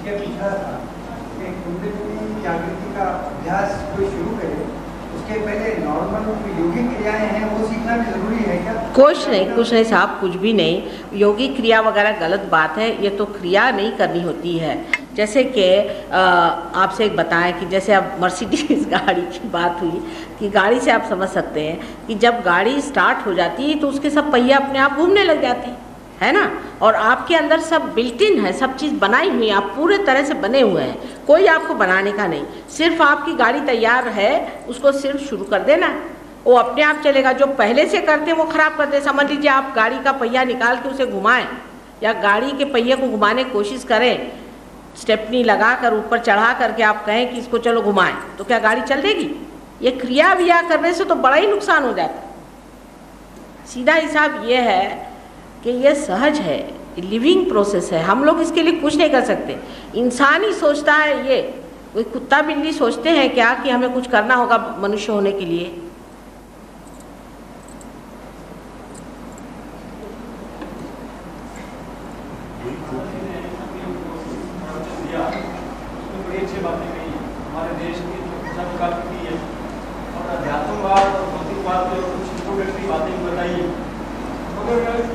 ये पूछा था कि कुंडलिनी जागृति का अभ्यास कोई शुरू करे, उसके पहले नॉर्मल योगिक क्रियाएं हैं वो सीखना भी जरूरी है क्या? कुछ नहीं साहब, कुछ भी नहीं। योगिक क्रिया वगैरह गलत बात है, ये तो क्रिया नहीं करनी होती है। जैसे कि आपसे एक बताएं कि जैसे अब मर्सिडीज गाड़ी की बात हुई कि गाड़ी से आप समझ सकते हैं कि जब गाड़ी स्टार्ट हो जाती है तो उसके सब पहिए अपने आप घूमने लग जाती है ना, और आपके अंदर सब बिल्ट इन है, सब चीज़ बनाई हुई है, आप पूरे तरह से बने हुए हैं, कोई आपको बनाने का नहीं। सिर्फ आपकी गाड़ी तैयार है, उसको सिर्फ शुरू कर देना, वो अपने आप चलेगा। जो पहले से करते हैं वो ख़राब करते हैं। समझ लीजिए आप गाड़ी का पहिया निकाल के उसे घुमाएं या गाड़ी के पहिए को घुमाने की कोशिश करें, स्टेपनी लगा कर ऊपर चढ़ा करके आप कहें कि इसको चलो घुमाएं, तो क्या गाड़ी चल देगी? ये क्रिया विया करने से तो बड़ा ही नुकसान हो जाता है। सीधा हिसाब ये है कि ये सहज है, लिविंग प्रोसेस है, हम लोग इसके लिए कुछ नहीं कर सकते। इंसान ही सोचता है, ये कोई कुत्ता बिल्ली सोचते हैं क्या कि हमें कुछ करना होगा मनुष्य होने के लिए?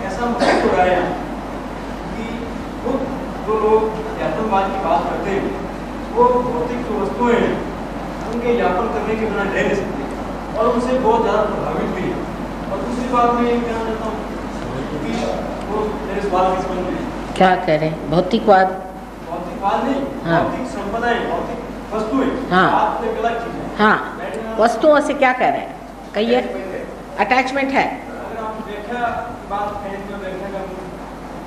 ऐसा महसूस हो रहा है कि जो लोग अध्यात्मवाद की बात करते हैं वो भौतिक जो वस्तुएं हैं उनके यापन करने के बिना रह नहीं सकते और उनसे बहुत ज़्यादा प्रभावित भी है। और दूसरी बात मैं ये कहना चाहता हूँ कि वो मेरे सवाल के संबंध में क्या कह रहे हैं? भौतिकवाद नहीं, भौतिक संपदाएं, भौतिक वस्तुएं, हाँ, आप एक अलग चीज है। हाँ, वस्तुओं से क्या कह रहे हैं? कहिए। अटैचमेंट है। अगर आप व्याख्या की बात करें तो व्याख्या का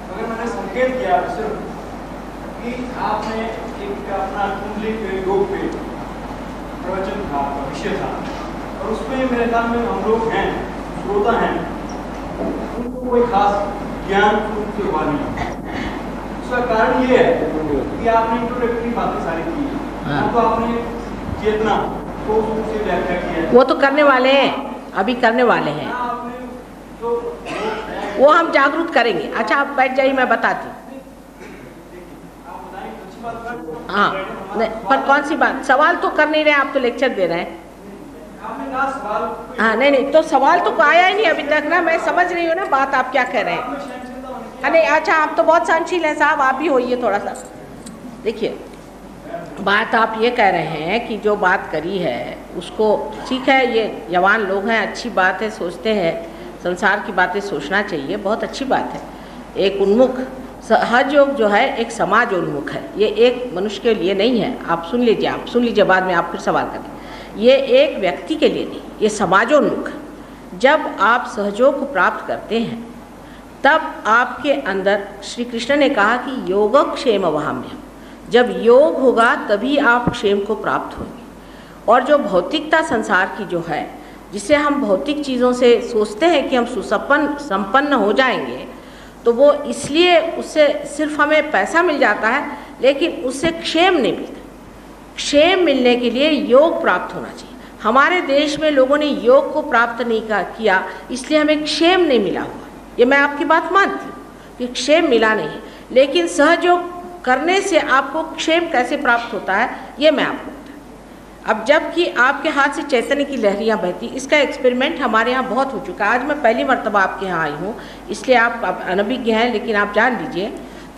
अगर मैंने संकेत किया सिर्फ कि आपने एक अपना कुंडली के योग पे प्रवचन था, विषय था, और उसमें मेरे ख्याल में हम लोग हैं, श्रोता हैं, उनको कोई खास ज्ञान उनके हुआ नहीं। उसका कारण ये है कि आपने इंट्रोडक्टरी बातें सारी की है, तो आपने चेतना को उससे व्याख्या किया है। वो तो करने वाले हैं, अभी करने वाले हैं, वो हम जागरूक करेंगे। अच्छा आप बैठ जाइए, मैं बताती हूँ। हाँ, नहीं, पर कौन सी बात? सवाल तो कर नहीं रहे, आप तो लेक्चर दे रहे हैं। हाँ, नहीं, तो सवाल तो आया ही नहीं अभी तक ना, मैं समझ रही हूँ ना बात आप क्या कह रहे हैं। अरे अच्छा, आप तो बहुत सहनशील हैं साहब, आप भी होइए थोड़ा सा। देखिए, बात आप ये कह रहे हैं कि जो बात करी है उसको, ठीक है, ये जवान लोग हैं, अच्छी बात है, सोचते हैं, संसार की बातें सोचना चाहिए, बहुत अच्छी बात है। एक उन्मुख सहज योग जो है एक समाज उन्मुख है, ये एक मनुष्य के लिए नहीं है। आप सुन लीजिए, बाद में आप फिर सवाल करें। ये एक व्यक्ति के लिए नहीं, ये समाजोन्मुख है। जब आप सहयोग को प्राप्त करते हैं तब आपके अंदर, श्री कृष्ण ने कहा कि योगक्षेम वहाम्यहम्, जब योग होगा तभी आप क्षेम को प्राप्त होंगे। और जो भौतिकता संसार की जो है, जिसे हम भौतिक चीज़ों से सोचते हैं कि हम संपन्न हो जाएंगे, तो वो इसलिए उससे सिर्फ हमें पैसा मिल जाता है, लेकिन उससे क्षेम नहीं मिलता। क्षेम मिलने के लिए योग प्राप्त होना चाहिए। हमारे देश में लोगों ने योग को प्राप्त नहीं किया, इसलिए हमें क्षेम नहीं मिला हुआ। ये मैं आपकी बात मानती हूँ कि क्षेम मिला नहीं, लेकिन सहयोग करने से आपको क्षेम कैसे प्राप्त होता है ये मैं आपको बताऊँ। अब जबकि आपके हाथ से चैतन्य की लहरियाँ बहती, इसका एक्सपेरिमेंट हमारे यहाँ बहुत हो चुका है। आज मैं पहली मर्तबा आपके यहाँ आई हूँ, इसलिए आप अनभिज्ञ हैं, लेकिन आप जान लीजिए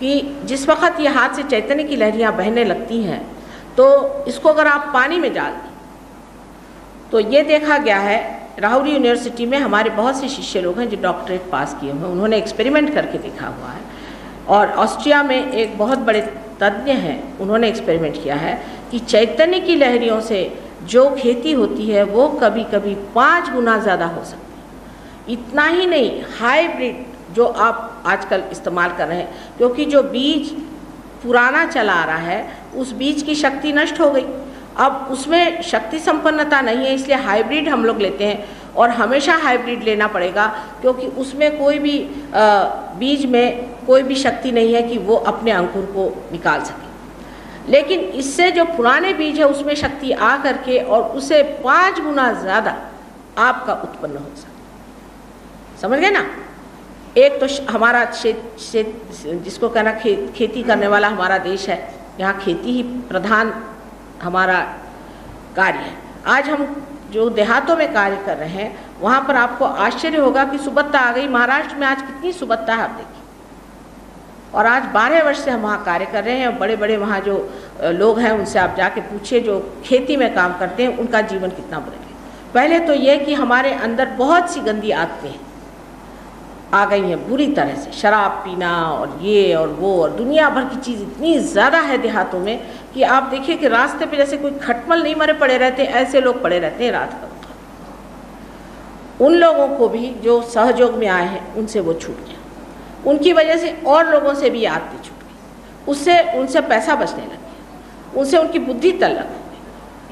कि जिस वक्त ये हाथ से चैतन्य की लहरियाँ बहने लगती हैं तो इसको अगर आप पानी में डाल दें तो ये देखा गया है, राहुल यूनिवर्सिटी में हमारे बहुत से शिष्य लोग हैं जो डॉक्टरेट पास किए हुए हैं, उन्होंने एक्सपेरिमेंट करके देखा हुआ है। और ऑस्ट्रिया में एक बहुत बड़े तज्ञ हैं, उन्होंने एक्सपेरिमेंट किया है कि चैतन्य की लहरियों से जो खेती होती है वो कभी कभी 5 गुना ज़्यादा हो सकती है। इतना ही नहीं, हाइब्रिड जो आप आजकल इस्तेमाल कर रहे हैं, क्योंकि जो बीज पुराना चला आ रहा है उस बीज की शक्ति नष्ट हो गई, अब उसमें शक्ति संपन्नता नहीं है, इसलिए हाइब्रिड हम लोग लेते हैं। और हमेशा हाइब्रिड लेना पड़ेगा, क्योंकि उसमें कोई भी बीज में कोई भी शक्ति नहीं है कि वो अपने अंकुर को निकाल सके। लेकिन इससे जो पुराने बीज है उसमें शक्ति आ करके और उसे 5 गुना ज़्यादा आपका उत्पन्न हो सकता। समझ गए ना? एक तो हमारा जिसको कहना खेती करने वाला हमारा देश है, यहाँ खेती ही प्रधान हमारा कार्य है। आज हम जो देहातों में कार्य कर रहे हैं वहाँ पर आपको आश्चर्य होगा कि सुबत्ता आ गई। महाराष्ट्र में आज कितनी सुबत्ता है आप देखिए। और आज 12 वर्ष से हम वहाँ कार्य कर रहे हैं और बड़े बड़े वहाँ जो लोग हैं उनसे आप जाके पूछिए जो खेती में काम करते हैं उनका जीवन कितना बदल गया। पहले तो ये कि हमारे अंदर बहुत सी गंदी आदतें आ गई हैं बुरी तरह से, शराब पीना और ये और वो और दुनिया भर की चीज़ इतनी ज़्यादा है देहातों में कि आप देखिए कि रास्ते पे जैसे कोई खटमल नहीं मरे पड़े रहते, ऐसे लोग पड़े रहते हैं रात का। उन लोगों को भी जो सहयोग में आए हैं उनसे वो छूट गया, उनकी वजह से और लोगों से भी आदतें छूट गई, उससे उनसे पैसा बचने लग गया, उनसे उनकी बुद्धि तल्लक हो गई।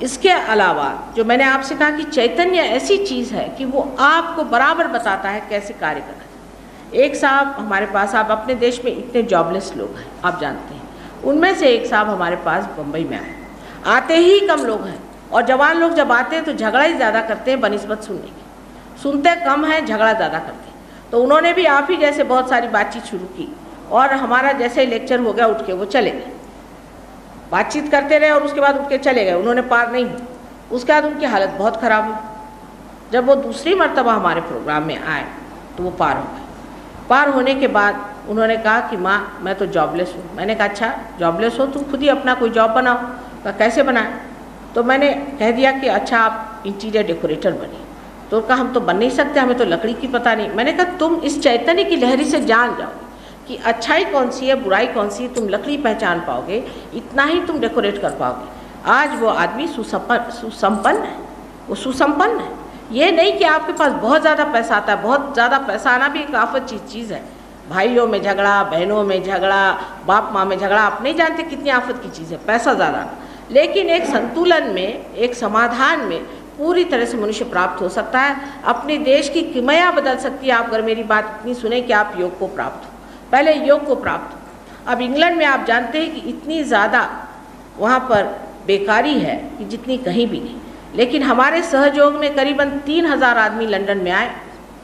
इसके अलावा जो मैंने आपसे कहा कि चैतन्य ऐसी चीज़ है कि वो आपको बराबर बताता है कैसे कार्य करना है। एक साहब हमारे पास, आप अपने देश में इतने जॉबलेस लोग हैं आप जानते हैं, उनमें से एक साहब हमारे पास बम्बई में आए, आते ही कम लोग हैं और जवान लोग जब आते हैं तो झगड़ा ही ज़्यादा करते हैं बनिस्बत सुनने की, सुनते कम हैं झगड़ा ज़्यादा करते हैं। तो उन्होंने भी आप ही जैसे बहुत सारी बातचीत शुरू की और हमारा जैसे लेक्चर हो गया उठ के वो चले गए, बातचीत करते रहे और उसके बाद उठ के चले गए, उन्होंने पार नहीं हुई। उसके बाद उनकी हालत बहुत ख़राब हुई। जब वो दूसरी मर्तबा हमारे प्रोग्राम में आए तो वो पार हो गए। पार होने के बाद उन्होंने कहा कि माँ मैं तो जॉबलेस हूँ। मैंने कहा अच्छा जॉबलेस हो, तुम खुद ही अपना कोई जॉब बनाओ। कहा कैसे बनाए? तो मैंने कह दिया कि अच्छा आप इंटीरियर डेकोरेटर बनिए। तो कहा हम तो बन नहीं सकते, हमें तो लकड़ी की पता नहीं। मैंने कहा तुम इस चैतन्य की लहरी से जान जाओ कि अच्छाई कौन सी है बुराई कौन सी है, तुम लकड़ी पहचान पाओगे, इतना ही तुम डेकोरेट कर पाओगे। आज वो आदमी सुसंपन्न है, वो सुसंपन्न है। ये नहीं कि आपके पास बहुत ज़्यादा पैसा आता है, बहुत ज़्यादा पैसा आना भी एक आफत चीज़ है। भाइयों में झगड़ा, बहनों में झगड़ा, बाप माँ में झगड़ा, आप नहीं जानते कितनी आफत की चीज़ है पैसा ज़्यादा। लेकिन एक संतुलन में, एक समाधान में पूरी तरह से मनुष्य प्राप्त हो सकता है, अपने देश की किमया बदल सकती है। आप अगर मेरी बात इतनी सुने कि आप योग को प्राप्त हो, पहले योग को प्राप्त हो। अब इंग्लैंड में आप जानते हैं कि इतनी ज़्यादा वहाँ पर बेकारी है कि जितनी कहीं भी नहीं। लेकिन हमारे सहयोग में करीबन 3000 आदमी लंदन में आए,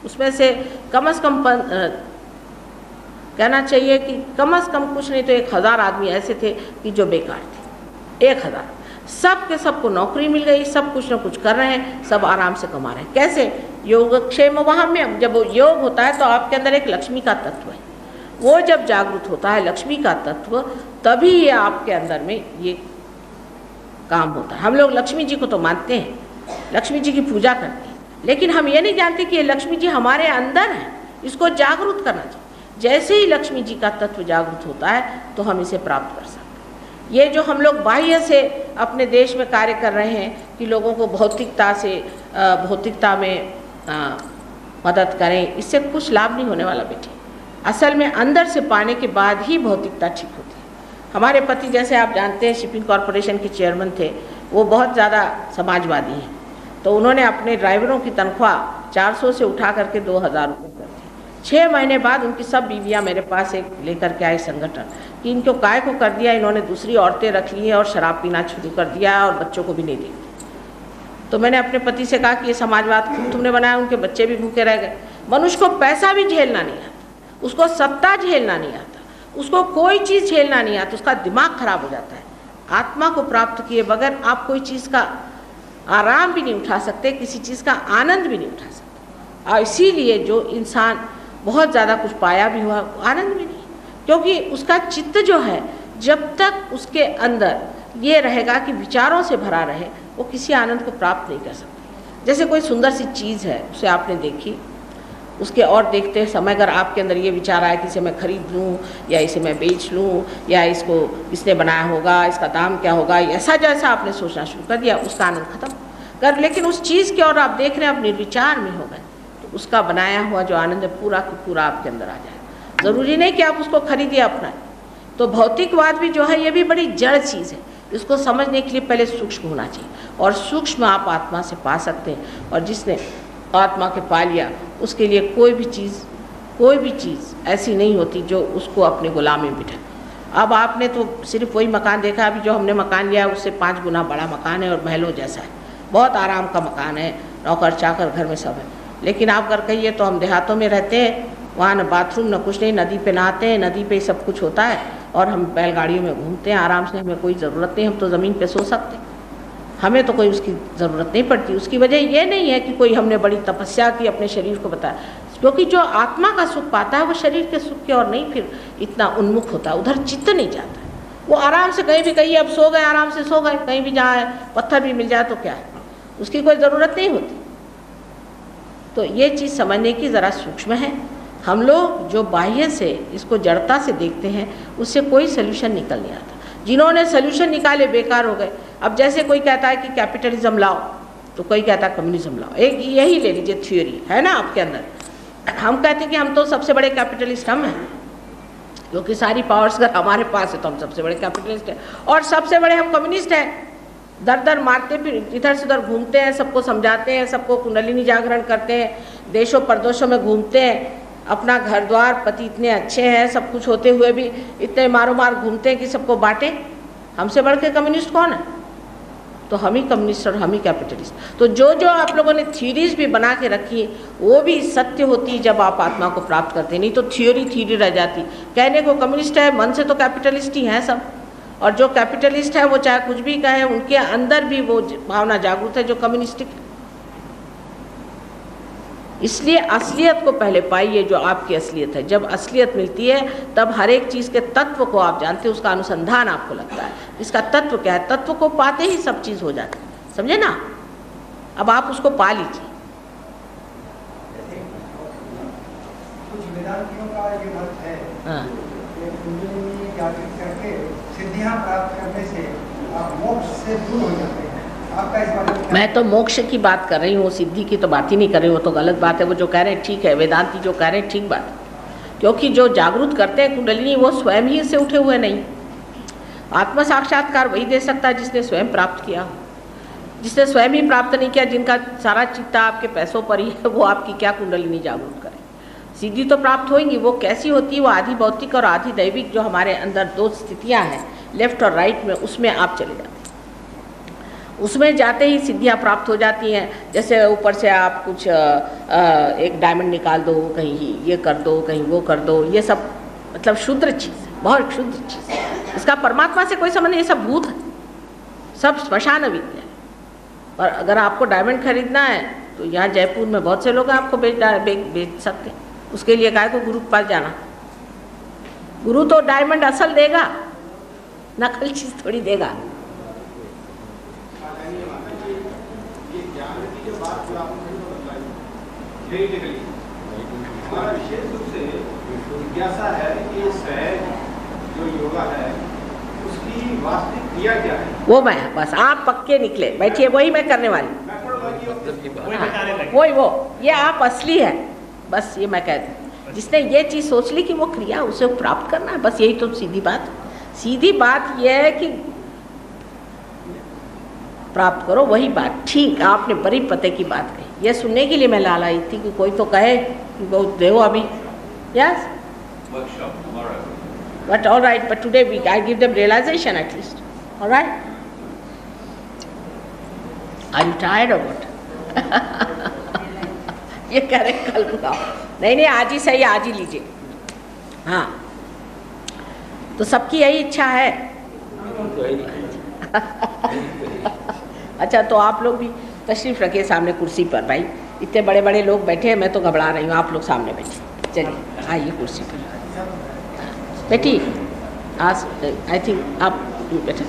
उसमें से कम से कम कहना चाहिए कि कम से कम कुछ नहीं तो 1000 आदमी ऐसे थे कि जो बेकार थे। 1000 सब के सबको नौकरी मिल गई, सब कुछ न कुछ कर रहे हैं, सब आराम से कमा रहे हैं। कैसे? योगक्षेम वहाँ में जब योग होता है तो आपके अंदर एक लक्ष्मी का तत्व है, वो जब जागृत होता है लक्ष्मी का तत्व, तभी ये आपके अंदर में ये काम होता है। हम लोग लक्ष्मी जी को तो मानते हैं, लक्ष्मी जी की पूजा करते हैं, लेकिन हम ये नहीं जानते कि ये लक्ष्मी जी हमारे अंदर है, इसको जागरूक करना चाहिए। जैसे ही लक्ष्मी जी का तत्व जागृत होता है तो हम इसे प्राप्त कर सकते हैं। ये जो हम लोग बाह्य से अपने देश में कार्य कर रहे हैं कि लोगों को भौतिकता में मदद करें, इससे कुछ लाभ नहीं होने वाला बेटी। असल में अंदर से पाने के बाद ही भौतिकता ठीक होती है। हमारे पति जैसे आप जानते हैं शिपिंग कॉरपोरेशन के चेयरमैन थे, वो बहुत ज़्यादा समाजवादी हैं, तो उन्होंने अपने ड्राइवरों की तनख्वाह 400 से उठा करके 2000 रुपये कर दी। 6 महीने बाद उनकी सब बीवियाँ मेरे पास एक लेकर के आए संगठन कि इनको काय को कर दिया, इन्होंने दूसरी औरतें रख ली हैं और शराब पीना शुरू कर दिया और बच्चों को भी नहीं देखती। तो मैंने अपने पति से कहा कि ये समाजवाद खुद तुमने बनाया, उनके बच्चे भी भूखे रह गए। मनुष्य को पैसा भी झेलना नहीं आता, उसको सत्ता झेलना नहीं आता, उसको कोई चीज़ झेलना नहीं आता, उसका दिमाग खराब हो जाता है। आत्मा को प्राप्त किए बगैर आप कोई चीज़ का आराम भी नहीं उठा सकते, किसी चीज़ का आनंद भी नहीं उठा सकते। और इसीलिए जो इंसान बहुत ज़्यादा कुछ पाया भी हुआ, आनंद भी नहीं, क्योंकि उसका चित्त जो है जब तक उसके अंदर ये रहेगा कि विचारों से भरा रहे, वो किसी आनंद को प्राप्त नहीं कर सकते। जैसे कोई सुंदर सी चीज़ है, उसे आपने देखी, उसके और देखते समय अगर आपके अंदर ये विचार आया कि इसे मैं खरीद लूँ या इसे मैं बेच लूँ या इसको किसने बनाया होगा, इसका दाम क्या होगा, ऐसा जैसा आपने सोचना शुरू कर दिया, उसका आनंद खत्म कर। लेकिन उस चीज़ की ओर आप देख रहे हैं, आप निर्विचार में हो गए, तो उसका बनाया हुआ जो आनंद है पूरा का पूरा आपके अंदर आ जाए। ज़रूरी नहीं कि आप उसको खरीदिए अपना। तो भौतिकवाद भी जो है ये भी बड़ी जड़ चीज़ है, इसको समझने के लिए पहले सूक्ष्म होना चाहिए, और सूक्ष्म आप आत्मा से पा सकते हैं। और जिसने आत्मा के पा लिया उसके लिए कोई भी चीज़ ऐसी नहीं होती जो उसको अपने गुलामी में बिठा। अब आपने तो सिर्फ वही मकान देखा, अभी जो हमने मकान लिया है उससे 5 गुना बड़ा मकान है और महलों जैसा है, बहुत आराम का मकान है, नौकर चाकर घर में सब है। लेकिन आप अगर कहिए तो हम देहातों में रहते हैं, वहाँ न बाथरूम न कुछ नहीं, नदी पे नहाते हैं, नदी पे सब कुछ होता है, और हम बैलगाड़ियों में घूमते हैं आराम से, हमें कोई ज़रूरत नहीं, हम तो ज़मीन पे सो सकते हैं, हमें तो कोई उसकी ज़रूरत नहीं पड़ती। उसकी वजह ये नहीं है कि कोई हमने बड़ी तपस्या की अपने शरीर को बताया, क्योंकि जो आत्मा का सुख पाता है वो शरीर के सुख की ओर नहीं फिर इतना उन्मुख होता है, उधर चित्त नहीं जाता है। वो आराम से कहीं भी, कहीं अब सो गए आराम से सो गए, कहीं भी जाए पत्थर भी मिल जाए तो क्या है, उसकी कोई ज़रूरत नहीं होती। तो ये चीज़ समझने की ज़रा सूक्ष्म है। हम लोग जो बाह्य से इसको जड़ता से देखते हैं उससे कोई सल्यूशन निकल नहीं आता। जिन्होंने सल्यूशन निकाले बेकार हो गए। अब जैसे कोई कहता है कि कैपिटलिज्म लाओ तो कोई कहता है कम्युनिज्म लाओ, एक यही ले लीजिए थ्योरी है ना आपके अंदर। हम कहते हैं कि हम तो सबसे बड़े कैपिटलिस्ट हम हैं, क्योंकि सारी पावर्स अगर हमारे पास है तो हम सबसे बड़े कैपिटलिस्ट हैं, और सबसे बड़े हम कम्युनिस्ट हैं। दर दर मारते फिर इधर से उधर घूमते हैं, सबको समझाते हैं, सबको कुंडलिनी जागरण करते हैं, देशों प्रदेशों में घूमते हैं, अपना घर द्वार पति इतने अच्छे हैं, सब कुछ होते हुए भी इतने मारो मार घूमते हैं कि सबको बांटे। हमसे बढ़ के कम्युनिस्ट कौन है? तो हम ही कम्युनिस्ट और हम ही कैपिटलिस्ट। तो जो जो आप लोगों ने थ्योरीज भी बना के रखी है वो भी सत्य होती जब आप आत्मा को प्राप्त करते, नहीं तो थ्योरी रह जाती। कहने को कम्युनिस्ट है, मन से तो कैपिटलिस्ट ही हैं सब, और जो कैपिटलिस्ट है वो चाहे कुछ भी कहे, उनके अंदर भी वो भावना जागरूक है जो कम्युनिस्टिक है। इसलिए असलियत को पहले पाइए, जो आपकी असलियत है। जब असलियत मिलती है तब हर एक चीज़ के तत्व को आप जानते हैं, उसका अनुसंधान आपको लगता है इसका तत्व क्या है। तत्व को पाते ही सब चीज़ हो जाती है, समझे ना। अब आप उसको पा लीजिए। कुछ वेदांतियों का ये मत है हाँ, कि कुंडलिनी जागृत करके सिद्धियां प्राप्त करने से आप मोक्ष से दूर हो जाते हैं। आपका इस बारे में? मैं तो मोक्ष की बात कर रही हूँ, सिद्धि की तो बात ही नहीं कर रही हूँ। वो तो गलत बात है। वो जो कह रहे हैं ठीक है, वेदांती जो कह रहे हैं ठीक बात है, क्योंकि जो जागरूक करते हैं कुंडलिनी वो स्वयं ही से उठे हुए नहीं। आत्म साक्षात्कार वही दे सकता है जिसने स्वयं प्राप्त किया। जिसने स्वयं ही प्राप्त नहीं किया, जिनका सारा चित्ता आपके पैसों पर ही है, वो आपकी क्या कुंडलिनी जागरूक करे। सिद्धि तो प्राप्त होंगी, वो कैसी होती है? वो आधि भौतिक और आधि दैविक जो हमारे अंदर दो स्थितियाँ हैं, लेफ्ट और राइट में, उसमें आप चले जाते हैं। उसमें जाते ही सिद्धियाँ प्राप्त हो जाती हैं। जैसे ऊपर से आप कुछ एक डायमंड निकाल दो, कहीं ये कर दो, कहीं वो कर दो, ये सब मतलब शुद्र चीज़, बहुत शुद्र चीज़। इसका परमात्मा से कोई संबंध नहीं, ये सब भूत है, सब श्मशान विद्या है। और अगर आपको डायमंड खरीदना है तो यहाँ जयपुर में बहुत से लोग आपको बेच सकते हैं। उसके लिए काय को गुरु के पास जाना? गुरु तो डायमंड असल देगा, नकल चीज़ थोड़ी देगा। हमारा विशेष रूप से जिज्ञासा है कि स्वयं जो योगा है उसकी वास्तविक क्रिया क्या है। वो मैं बस आप पक्के निकले, बैठिए, वही मैं करने वाली। वही वो ये आप असली है, बस ये मैं कहती हूँ। जिसने ये चीज़ सोच ली कि वो क्रिया उसे प्राप्त करना है, बस यही तो सीधी बात। सीधी बात यह है कि प्राप्त करो, वही बात ठीक। आपने बड़ी पते की बात कही, ये सुनने के लिए मैं लाल आई थी कि कोई तो कहे कि बहुत देव अभी। Yes, but all right, but today we I give them realization at least. All right, I am tired of it. ये कह रहे कल बुलाओ, नहीं आज ही सही, आज ही लीजिए। हाँ, तो सबकी यही इच्छा है। अच्छा, तो आप लोग भी तशरीफ़ रखिए सामने कुर्सी पर। भाई इतने बड़े बड़े लोग बैठे हैं, मैं तो घबरा रही हूँ। आप लोग सामने बैठिए, चलिए आइए कुर्सी पर बैठिए। आज आई थिंक आप बैठे।